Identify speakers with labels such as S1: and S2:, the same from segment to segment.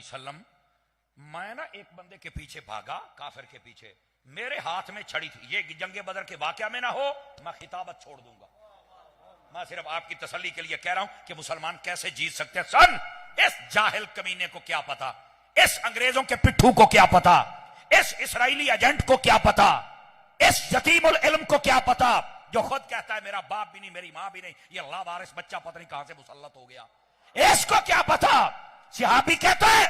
S1: वसल्लम, मैं ना एक बंदे के पीछे भागा, काफिर के पीछे, मेरे हाथ में छड़ी थी। ये जंगे बदर के वाकया में ना हो, मैं खिताबत छोड़ दूंगा। मैं सिर्फ आपकी तसल्ली के लिए कह रहा हूं कि मुसलमान कैसे जीत सकते हैं। सन, इस जाहिल कमीने को क्या पता, इस अंग्रेजों के पिट्ठू को क्या पता, इस इसराइली एजेंट को क्या पता, इस यतीमुल इल्म को क्या पता, जो खुद कहता है मेरा बाप भी नहीं, मेरी मां भी नहीं, ये अल्लाह वारिस बच्चा पता नहीं कहां से मुसल्लत हो गया। इसको क्या पता। सहाबी कहता है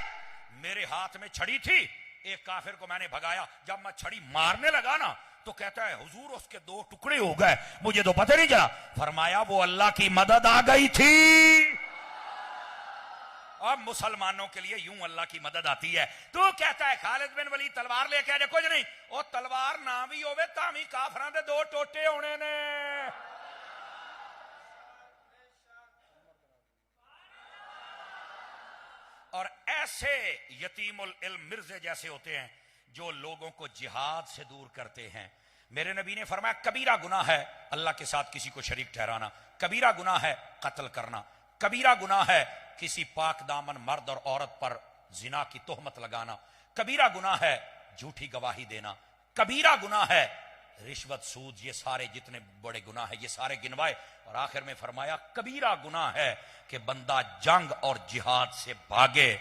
S1: मेरे हाथ में छड़ी थी, एक काफिर को मैंने भगाया, जब मैं छड़ी मारने लगा ना तो कहता है हुजूर उसके दो टुकड़े हो गए, मुझे तो पता नहीं चला। फरमाया वो अल्लाह की मदद आ गई थी। अब मुसलमानों के लिए यूं अल्लाह की मदद आती है। तू कहता है खालिद बिन वलीद तलवार लेके आ जाए, कुछ नहीं, और तलवार ना भी होवे तामी काफरां दे दो टोटे होने ने। और ऐसे यतीमुल इल्म मिर्जे जैसे होते हैं जो लोगों को जिहाद से दूर करते हैं। मेरे नबी ने फरमाया कबीरा गुनाह है अल्लाह के साथ किसी को शरीक ठहराना, कबीरा गुनाह है कत्ल करना, कबीरा गुनाह है किसी पाक दामन मर्द और औरत पर जिना की तोहमत लगाना, कबीरा गुनाह है झूठी गवाही देना, कबीरा गुनाह है रिश्वत सूद। ये सारे जितने बड़े गुनाह है ये सारे गिनवाए, और आखिर में फरमाया कबीरा गुनाह है कि बंदा जंग और जिहाद से भागे।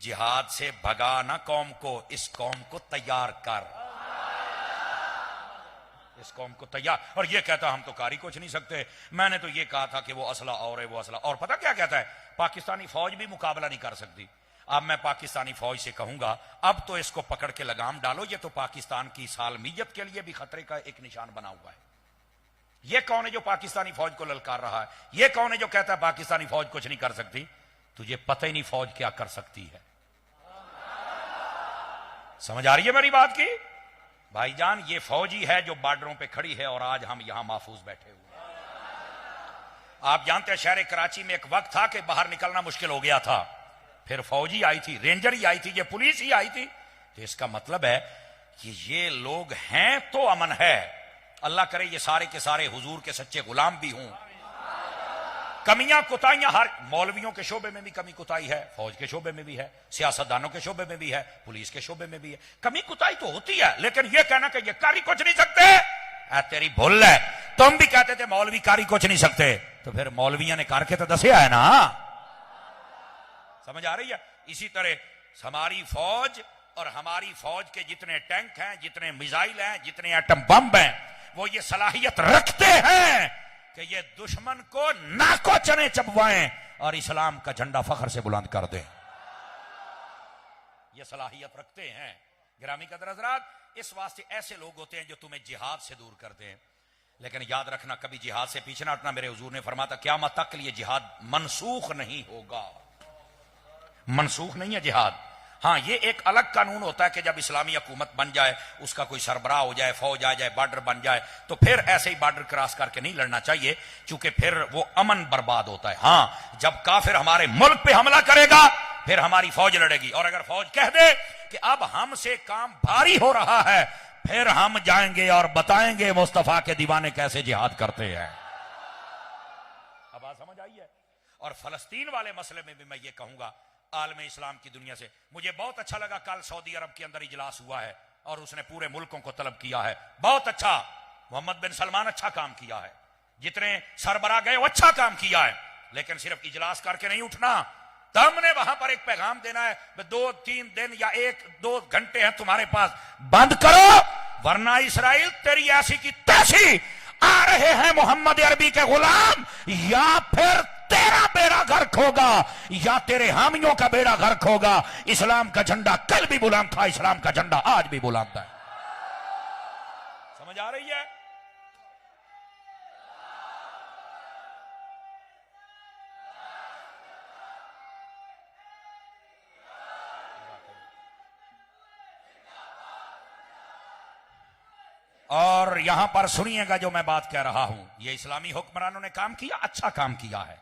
S1: जिहाद से भगा ना कौम को, इस कौम को तैयार कर, इस कौम को तैयार। और ये कहता हम तो कारी कुछ नहीं सकते। मैंने तो ये कहा था कि वो असला और है, वो असला और। पता क्या कहता है, पाकिस्तानी फौज भी मुकाबला नहीं कर सकती। अब मैं पाकिस्तानी फौज से कहूंगा अब तो इसको पकड़ के लगाम डालो, ये तो पाकिस्तान की सालमियत के लिए भी खतरे का एक निशान बना हुआ है। ये कौन है जो पाकिस्तानी फौज को ललकार रहा है? ये कौन है जो कहता है पाकिस्तानी फौज कुछ नहीं कर सकती? तुझे पता ही नहीं फौज क्या कर सकती है। समझ आ रही है मेरी बात की? भाईजान ये फौजी है जो बॉर्डरों पे खड़ी है और आज हम यहां महफूज बैठे हुए हैं। आप जानते हैं शहर कराची में एक वक्त था कि बाहर निकलना मुश्किल हो गया था, फिर फौजी आई थी, रेंजर ही आई थी, ये पुलिस ही आई थी। तो इसका मतलब है कि ये लोग हैं तो अमन है। अल्लाह करे ये सारे के सारे हुजूर के सच्चे गुलाम भी हों। कमियां कुताइयां हर मौलवियों के शोबे में भी कमी कुताई है, फौज के शोबे में भी है, सियासतदानों के शोबे में भी है, पुलिस के शोबे में भी है। कमी कुताई तो होती है, लेकिन ये कहना कि ये कारी कुछ नहीं सकते, तेरी भूल है। तुम भी कहते थे मौलवी कारी कुछ नहीं सकते, तो फिर मौलवियों ने करके तो दसिया है ना। समझ आ रही है? इसी तरह हमारी फौज और हमारी फौज के जितने टैंक हैं, जितने मिसाइल हैं, जितने एटम बम हैं, वो ये सलाहियत रखते हैं कि ये दुश्मन को नाको चने चबवाएं और इस्लाम का झंडा फख्र से बुलंद कर दें। ये सलाहियत रखते हैं। गिरामी कदर हज़रात, इस वास्ते ऐसे लोग होते हैं जो तुम्हें जिहाद से दूर करते हैं। लेकिन याद रखना कभी जिहाद से पीछे ना हटना। मेरे हुजूर ने फरमाया क़यामत तक के लिए जिहाद मनसूख नहीं होगा। मनसूख नहीं है जिहाद। हाँ, ये एक अलग कानून होता है कि जब इस्लामी हुकूमत बन जाए, उसका कोई सरबराह हो जाए, फौज आ जाए, बॉर्डर बन जाए, तो फिर ऐसे ही बॉर्डर क्रॉस करके नहीं लड़ना चाहिए, क्योंकि फिर वो अमन बर्बाद होता है। हाँ, जब काफिर हमारे मुल्क पे हमला करेगा फिर हमारी फौज लड़ेगी, और अगर फौज कह दे कि अब हमसे काम भारी हो रहा है, फिर हम जाएंगे और बताएंगे मुस्तफा के दीवाने कैसे जिहाद करते हैं। अब बात समझ आई है? और फलस्तीन वाले मसले में भी मैं ये कहूंगा आलम इस्लाम की दुनिया से, मुझे बहुत अच्छा लगा कल सऊदी अरब के अंदर इजलास हुआ है और उसने पूरे मुल्कों को तलब किया है। बहुत अच्छा, मोहम्मद बिन सलमान अच्छा काम किया है, जितने सरबराह गए वो अच्छा काम किया है, लेकिन सिर्फ इजलास करके नहीं उठना। तुमने वहां पर एक पैगाम देना है, 2-3 दिन या 1-2 घंटे हैं तुम्हारे पास, बंद करो, वरना इसराइल तेरी ऐसी की तैसी आ रहे हैं मोहम्मद अरबी के गुलाम, या फिर तेरा बेड़ा गर्क होगा या तेरे हामियों का बेड़ा गर्क होगा। इस्लाम का झंडा कल भी बुलंद था, इस्लाम का झंडा आज भी बुलंद है। समझ आ रही है? और यहां पर सुनिएगा जो मैं बात कह रहा हूं, ये इस्लामी हुक्मरानों ने काम किया, अच्छा काम किया है,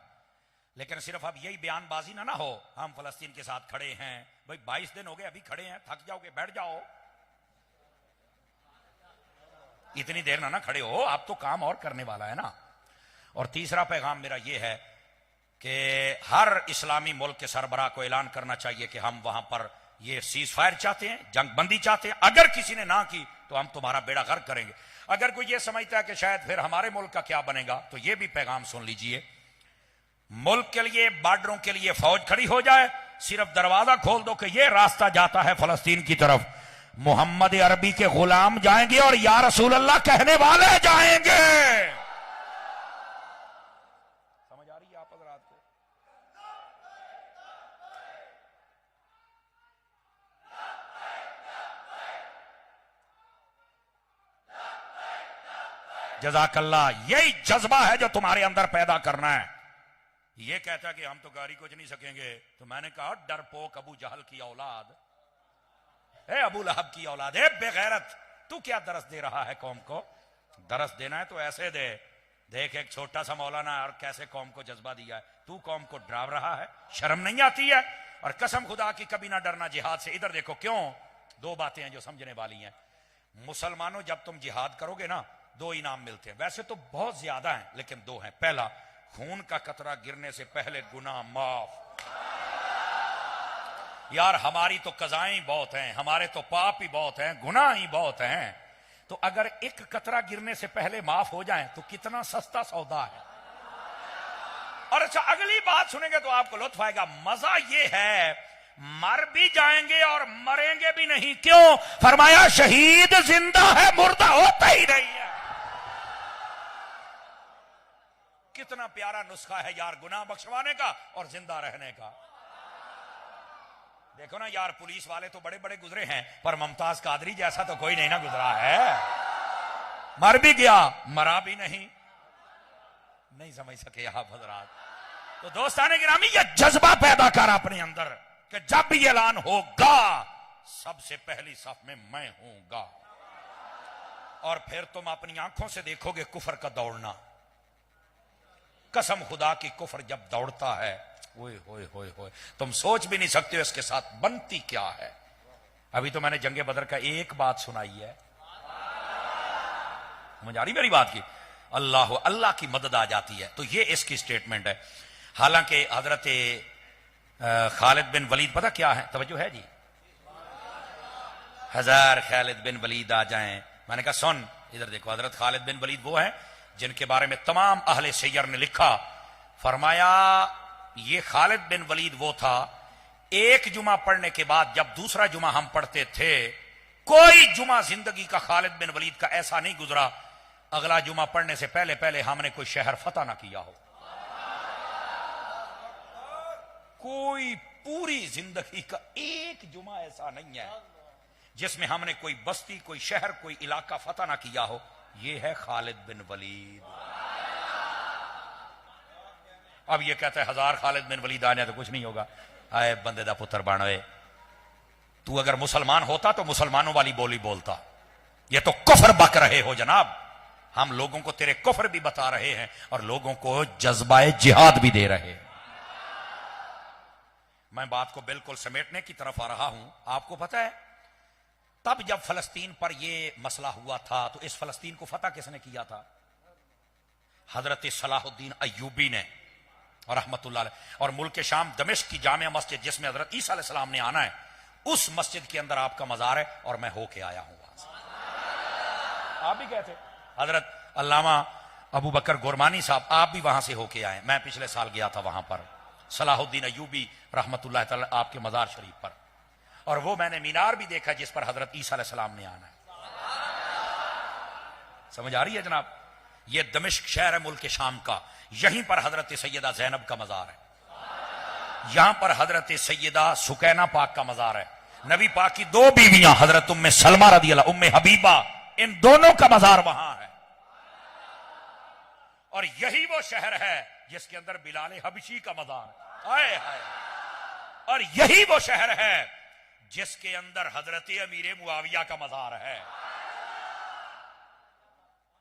S1: लेकिन सिर्फ अब यही बयानबाजी ना हो हम फलस्तीन के साथ खड़े हैं। भाई 22 दिन हो गए, अभी खड़े हैं, थक जाओगे, बैठ जाओ, इतनी देर ना खड़े हो, आप तो काम और करने वाला है ना। और तीसरा पैगाम मेरा यह है कि हर इस्लामी मुल्क के सरबराह को ऐलान करना चाहिए कि हम वहां पर ये सीज फायर चाहते हैं, जंग बंदी चाहते हैं। अगर किसी ने ना की तो हम तुम्हारा बेड़ा गर्क करेंगे। अगर कोई ये समझता है कि शायद फिर हमारे मुल्क का क्या बनेगा, तो ये भी पैगाम सुन लीजिए। मुल्क के लिए, बॉर्डरों के लिए फौज खड़ी हो जाए, सिर्फ दरवाजा खोल दो कि ये रास्ता जाता है फलस्तीन की तरफ, मोहम्मद अरबी के गुलाम जाएंगे और या रसूल अल्लाह कहने वाले जाएंगे। समझ आ रही है आप हज़रात को? जज़ाकल्लाह। यही जज्बा है जो तुम्हारे अंदर पैदा करना है। ये कहता कि हम तो गाड़ी कुछ नहीं सकेंगे, तो मैंने कहा डरपोक अबू जहल की औलाद, अबू लहब की औलाद, बेगैरत, तू क्या दरस दे रहा है कौम को? दरस देना है तो ऐसे दे। देख एक छोटा सा मौलाना और कैसे कौम को जज्बा दिया है। तू कौम को डरा रहा है, शर्म नहीं आती है? और कसम खुदा की कभी ना डरना जिहाद से। इधर देखो, क्यों? दो बातें हैं जो समझने वाली हैं। मुसलमानों, जब तुम जिहाद करोगे ना, दो इनाम मिलते हैं। वैसे तो बहुत ज्यादा हैं, लेकिन दो हैं। पहला, खून का कतरा गिरने से पहले गुनाह माफ। यार हमारी तो कज़ाएं बहुत हैं, हमारे तो पाप ही बहुत हैं, गुनाह ही बहुत हैं। तो अगर एक कतरा गिरने से पहले माफ हो जाए तो कितना सस्ता सौदा है। और अच्छा, अगली बात सुनेंगे तो आपको लुत्फ आएगा। मजा ये है, मर भी जाएंगे और मरेंगे भी नहीं। क्यों? फरमाया शहीद जिंदा है, मुर्दा होता ही नहीं है। कितना प्यारा नुस्खा है यार, गुनाह बख्शवाने का और जिंदा रहने का। देखो ना यार, पुलिस वाले तो बड़े बड़े गुजरे हैं, पर मुमताज कादरी जैसा तो कोई नहीं ना गुजरा है। मर भी गया, मरा भी नहीं समझ सके आप हजरात। तो दोस्ताने गिरामी, ये जज्बा पैदा कर अपने अंदर कि जब भी ऐलान होगा, सबसे पहली सफ में मैं हूंगा। और फिर तुम अपनी आंखों से देखोगे कुफर का दौड़ना। कसम खुदा की, कुफर जब दौड़ता है, ओए होए होए होए, तुम सोच भी नहीं सकते हो इसके साथ बनती क्या है। अभी तो मैंने जंगे बदर का एक बात सुनाई है, समझ आ रही मेरी बात की? अल्लाह की मदद आ जाती है। तो ये इसकी स्टेटमेंट है। हालांकि हजरत खालिद बिन वलीद, पता क्या है? तवज्जो है जी? हजार खालिद बिन वलीद आ जाएं। मैंने कहा सुन, इधर देखो, हजरत खालिद बिन वलीद वो है जिनके बारे में तमाम अहले सैयर ने लिखा। फरमाया ये खालिद बिन वलीद वो था, एक जुमा पढ़ने के बाद जब दूसरा जुमा हम पढ़ते थे, कोई जुमा जिंदगी का खालिद बिन वलीद का ऐसा नहीं गुजरा, अगला जुमा पढ़ने से पहले पहले हमने कोई शहर फतह ना किया हो। कोई पूरी जिंदगी का एक जुमा ऐसा नहीं है जिसमें हमने कोई बस्ती, कोई शहर, कोई इलाका फतह ना किया हो। ये है खालिद बिन वलीद। अब ये कहता है हजार खालिद बिन वलीद आने तो कुछ नहीं होगा। आए बंदे दा पुत्र बनवे, तू अगर मुसलमान होता तो मुसलमानों वाली बोली बोलता। ये तो कुफर बक रहे हो जनाब। हम लोगों को तेरे कुफर भी बता रहे हैं और लोगों को जज्बाए जिहाद भी दे रहे हैं। मैं बात को बिल्कुल समेटने की तरफ आ रहा हूं। आपको पता है, तब जब फलस्तीन पर यह मसला हुआ था, तो इस फलस्तीन को फतह किसने किया था? हजरत सलाहुद्दीन अय्यूबी ने और रहमतुल्लाह अलैह। और मुल्क शाम दमिश्क की जामिया मस्जिद, जिसमें हजरत ईसा अलैहिस्सलाम ने आना है, उस मस्जिद के अंदर आपका मजार है और मैं होके आया हूं वहां से। आप भी गए थे? हजरत अल्लामा अबू बकर गोरमानी साहब, आप भी वहां से होके आए। मैं पिछले साल गया था वहां पर, सलाहुद्दीन अय्यूबी रहमतुल्लाह तआला आपके मजार शरीफ पर। और वो मैंने मीनार भी देखा जिस पर हजरत ईसा अलैहिस्सलाम ने आना है। समझ आ रही है जनाब? ये दमिश्क शहर है मुल्क शाम का, यहीं पर हजरत सैयदा जैनब का मजार है, यहां पर हजरत सैयदा सुकैना पाक का मजार है। नबी पाक की दो बीवियां हजरत उम्मे सलमा रदी अल्लाह, उम्मे हबीबा, इन दोनों का मजार वहां है। और यही वो शहर है जिसके अंदर बिलाल हबशी का मजार है। आए हाय। और यही वो शहर है जिसके अंदर हजरत अमीर मुआविया का मजार है।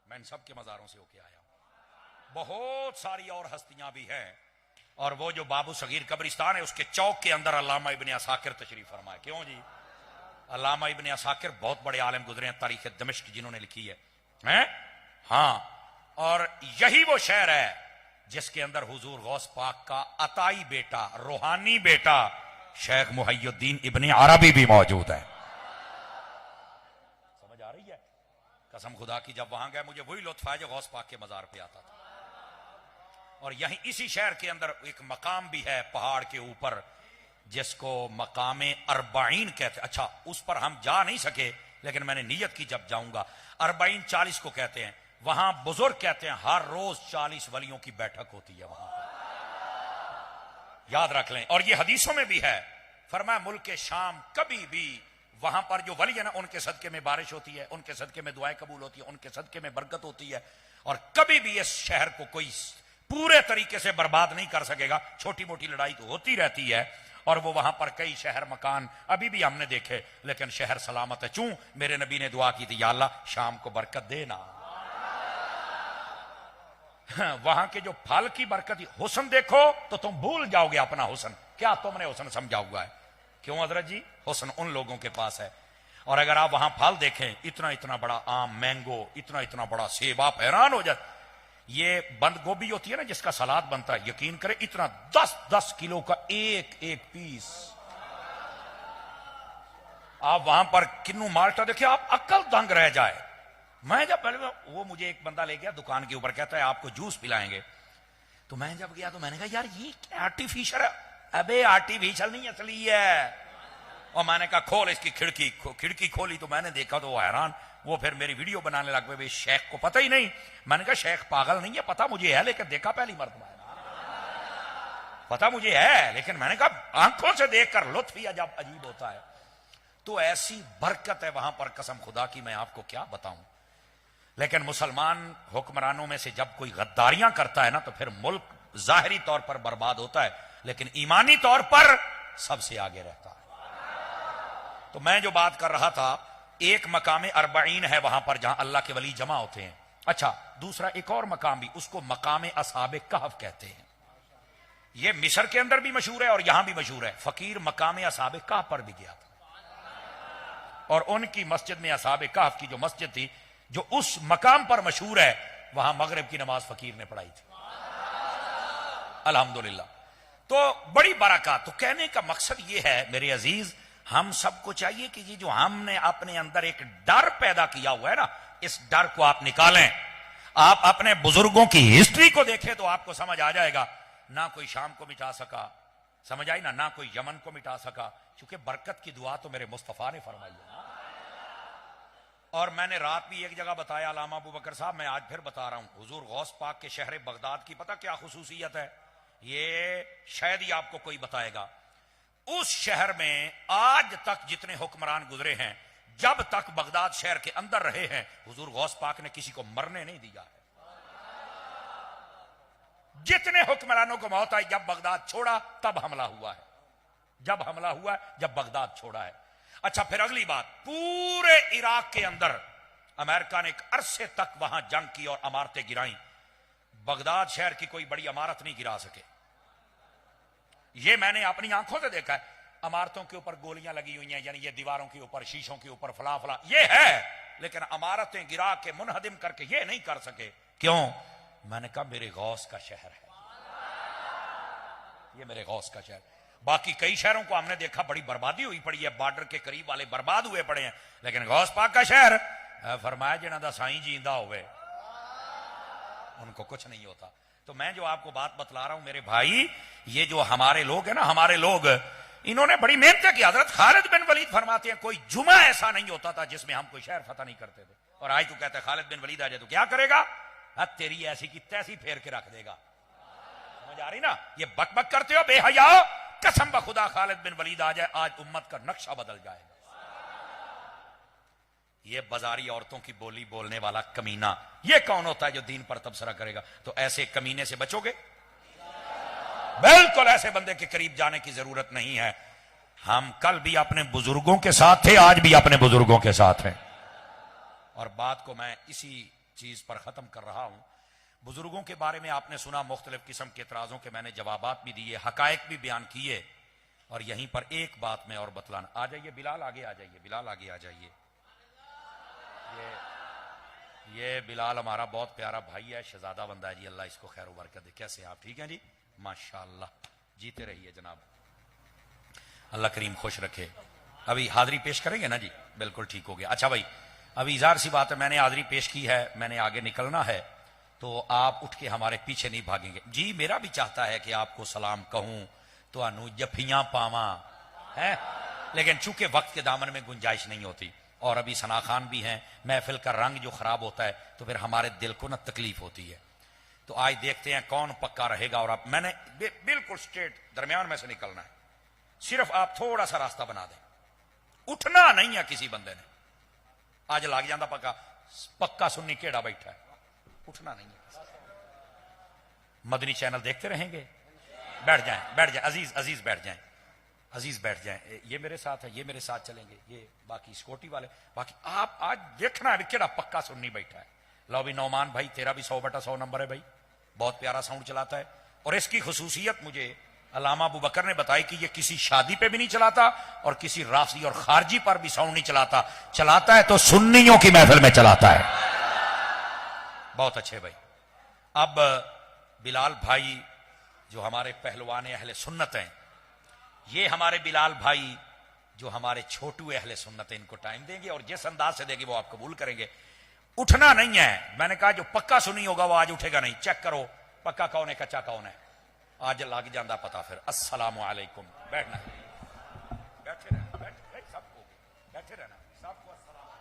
S1: मैं इन सब के मजारों से होके आया हूं। बहुत सारी और हस्तियां भी हैं। और वो जो बाबू सगीर कब्रिस्तान है, उसके चौक के अंदर अल्लामा इब्ने असाकिर तशरीफ फरमाए। क्यों जी? अल्लामा इब्ने असाकिर बहुत बड़े आलिम गुजरे हैं, तारीख दमिश्क जिन्होंने लिखी है, हैं? हाँ। और यही वो शहर है जिसके अंदर हुजूर गौस पाक का अताई बेटा, रूहानी बेटा शेख मुहय्यिद्दीन इब्ने अरबी भी मौजूद है। समझ आ रही है? कसम खुदा की, जब वहां गए मुझे वही लुत्फ आया जो गौस पाक के मजार पे आता था। और यहीं इसी शहर के अंदर एक मकाम भी है पहाड़ के ऊपर, जिसको मकामे अरबाइन कहते। अच्छा, उस पर हम जा नहीं सके, लेकिन मैंने नीयत की जब जाऊंगा। अरबाइन 40 को कहते हैं। वहां बुजुर्ग कहते हैं हर रोज 40 वलियों की बैठक होती है वहां पर, याद रख लें। और ये हदीसों में भी है, फरमाया मुल्क के शाम कभी भी वहां पर जो वली है ना, उनके सदके में बारिश होती है, उनके सदके में दुआएं कबूल होती है, उनके सदके में बरकत होती है। और कभी भी इस शहर को कोई पूरे तरीके से बर्बाद नहीं कर सकेगा। छोटी मोटी लड़ाई तो होती रहती है, और वो वहां पर कई शहर मकान अभी भी हमने देखे, लेकिन शहर सलामत है। चूं मेरे नबी ने दुआ की थी, या अल्लाह शाम को बरकत देना। वहां के जो फल की बरकत, हुस्न देखो तो तुम भूल जाओगे अपना हुस्न। क्या तुमने हुस्न समझा हुआ है? क्यों हजरत जी? हुस्न उन लोगों के पास है। और अगर आप वहां फल देखें, इतना इतना बड़ा आम, मैंगो, इतना इतना बड़ा सेब, आप हैरान हो जाते। ये बंद गोभी होती है ना जिसका सलाद बनता है, यकीन करें इतना 10-10 किलो का एक एक पीस। आप वहां पर किन्नू माल्टा देखिए, आप अक्ल दंग रह जाए। मैं जब पहले वो मुझे एक बंदा ले गया दुकान के ऊपर, कहता है आपको जूस पिलाएंगे। तो मैं जब गया तो मैंने कहा यार ये क्या आर्टिफिशियल है? अबे आर्टिफिशियल नहीं, असली है। और मैंने कहा खोल इसकी खिड़की। खिड़की खोली तो मैंने देखा तो वो हैरान। वो फिर मेरी वीडियो बनाने लग गए, शेख को पता ही नहीं। मैंने कहा शेख पागल नहीं है, पता मुझे है, लेकिन देखा पहली मर्तबा है। पता मुझे है, लेकिन मैंने कहा आंखों से देखकर लुत्फ ही अजीब होता है। तो ऐसी बरकत है वहां पर, कसम खुदा की मैं आपको क्या बताऊं। लेकिन मुसलमान हुक्मरानों में से जब कोई गद्दारियां करता है ना, तो फिर मुल्क जाहिरी तौर पर बर्बाद होता है, लेकिन ईमानी तौर पर सबसे आगे रहता है। तो मैं जो बात कर रहा था, एक मकाम अरबाइन है वहां पर जहां अल्लाह के वली जमा होते हैं। अच्छा, दूसरा एक और मकाम भी, उसको मकाम असहाबे कहफ कहते हैं। यह मिस्र के अंदर भी मशहूर है और यहां भी मशहूर है। फकीर मकाम असहाबे कहफ पर भी गया था, और उनकी मस्जिद में असहाबे कहफ की जो मस्जिद थी, जो उस मकाम पर मशहूर है, वहां मगरिब की नमाज फकीर ने पढ़ाई थी, अल्हम्दुलिल्लाह। तो बड़ी बरकत। तो कहने का मकसद यह है मेरे अजीज, हम सबको चाहिए कि ये जो हमने अपने अंदर एक डर पैदा किया हुआ है ना, इस डर को आप निकालें। आप अपने बुजुर्गों की हिस्ट्री को देखें तो आपको समझ आ जाएगा, ना कोई शाम को मिटा सका, समझ आई ना कोई यमन को मिटा सका, क्योंकि बरकत की दुआ तो मेरे मुस्तफा ने फरमाई है। और मैंने रात भी एक जगह बताया, अल्लामा अबू बकर साहब, मैं आज फिर बता रहा हूं, हुजूर गौस पाक के शहर बगदाद की पता क्या खुसूसियत है? ये शायद ही आपको कोई बताएगा। उस शहर में आज तक जितने हुक्मरान गुजरे हैं, जब तक बगदाद शहर के अंदर रहे हैं, हुजूर गौस पाक ने किसी को मरने नहीं दिया है। जितने हुक्मरानों को मौत आई, जब बगदाद छोड़ा तब हमला हुआ है, जब हमला हुआ है, जब बगदाद छोड़ा है। अच्छा, फिर अगली बात, पूरे इराक के अंदर अमेरिका ने एक अरसे तक वहां जंग की और इमारतें गिराई। बगदाद शहर की कोई बड़ी इमारत नहीं गिरा सके। ये मैंने अपनी आंखों से देखा है। इमारतों के ऊपर गोलियां लगी हुई हैं, यानी ये दीवारों के ऊपर, शीशों के ऊपर फला फला ये है, लेकिन इमारतें गिरा के मुनहदिम करके ये नहीं कर सके। क्यों? मैंने कहा मेरे गौस का शहर है, ये मेरे गौस का शहर। बाकी कई शहरों को हमने देखा बड़ी बर्बादी हुई पड़ी है, बॉर्डर के करीब वाले बर्बाद हुए पड़े हैं, लेकिन गौस पाक का शहर फरमाया जिन्हां दा साईं जींदा होवे उनको कुछ नहीं होता। तो मैं जो आपको बात बतला रहा हूं मेरे भाई, ये जो हमारे लोग हैं ना, हमारे लोग, इन्होंने बड़ी मेहनत की। हजरत खालिद बिन वलीद फरमाते हैं कोई जुमा ऐसा नहीं होता था जिसमें हम कोई शहर फतह नहीं करते थे। और आज तू कहता है खालिद बिन वलीद आ जाए तो क्या करेगा? तेरी ऐसी की तैसी फेर के रख देगा। समझ आ रही ना? ये बकबक करते हो बेहयाओ, कसम बखुदा खालिद बिन वलीद आ जाए, आज उम्मत का नक्शा बदल जाएगा। ये बाजारी औरतों की बोली बोलने वाला कमीना, ये कौन होता है जो दीन पर तबसरा करेगा? तो ऐसे कमीने से बचोगे? बिल्कुल ऐसे बंदे के करीब जाने की जरूरत नहीं है। हम कल भी अपने बुजुर्गों के साथ थे, आज भी अपने बुजुर्गों के साथ हैं। और बात को मैं इसी चीज पर खत्म कर रहा हूं। बुजुर्गों के बारे में आपने सुना, मुख्तलिफ किस्म के एतराजों के मैंने जवाबात भी दिए, हकायक भी बयान किए। और यहीं पर एक बात में और बतलाना, आ जाइए बिलाल आगे आ जाइए, बिलाल आगे आ जाइए। ये बिलाल हमारा बहुत प्यारा भाई है, शहजादा बंदा है जी, अल्लाह इसको खैर बरकत दे। कैसे आप ठीक हैं जी? माशाअल्लाह, जीते रहिए जनाब, अल्लाह करीम खुश रखे। अभी हाजिरी पेश करेंगे ना जी? बिल्कुल ठीक हो गया। अच्छा भाई, अभी इज़ार सी बात है, मैंने हाजिरी पेश की है, मैंने आगे निकलना है, तो आप उठ के हमारे पीछे नहीं भागेंगे जी। मेरा भी चाहता है कि आपको सलाम कहूं, तो अनु जफियां पावा है, लेकिन चूंकि वक्त के दामन में गुंजाइश नहीं होती, और अभी सना खान भी हैं, महफिल का रंग जो खराब होता है तो फिर हमारे दिल को ना तकलीफ होती है। तो आज देखते हैं कौन पक्का रहेगा। और आप, मैंने बिल्कुल स्ट्रेट दरमियान में से निकलना है, सिर्फ आप थोड़ा सा रास्ता बना दें, उठना नहीं है किसी बंदे ने। आज लग जाता पक्का, पक्का सुन्नी केड़ा बैठा है, उठना नहीं है। मदनी चैनल देखते रहेंगे, बैठ जाएं, बैठ जाएं, अजीज अजीज बैठ जाएं, अजीज बैठ जाएं। ये मेरे साथ है, ये मेरे साथ चलेंगे, ये बाकी सिक्योरिटी वाले, बाकी आप आज देखना है केड़ा पक्का सुन्नी बैठा है। लो भी नौमान भाई, तेरा भी 100/100 नंबर है भाई, बहुत प्यारा साउंड चलाता है। और इसकी खुसूसियत मुझे अल्लामा अबू बकर ने बताई कि ये किसी शादी पे भी नहीं चलाता और किसी राफी और खारजी पर भी साउंड नहीं चलाता, चलाता है तो सुन्नियों की महफिल में चलाता है। बहुत अच्छे भाई। अब बिलाल भाई जो हमारे पहलवान अहले सुन्नत हैं, ये हमारे बिलाल भाई जो हमारे छोटू अहले सुन्नत हैं, इनको टाइम देंगे और जिस अंदाज से देंगे वो आप कबूल करेंगे। उठना नहीं है, मैंने कहा जो पक्का सुनी होगा वो आज उठेगा नहीं। चेक करो पक्का कौन है, कच्चा कौन है, आज लग जाता पता। फिर अस्सलाम वालेकुम, बैठना, बैठे रहना, सबको बैठे रहना, सबको अस्सलाम।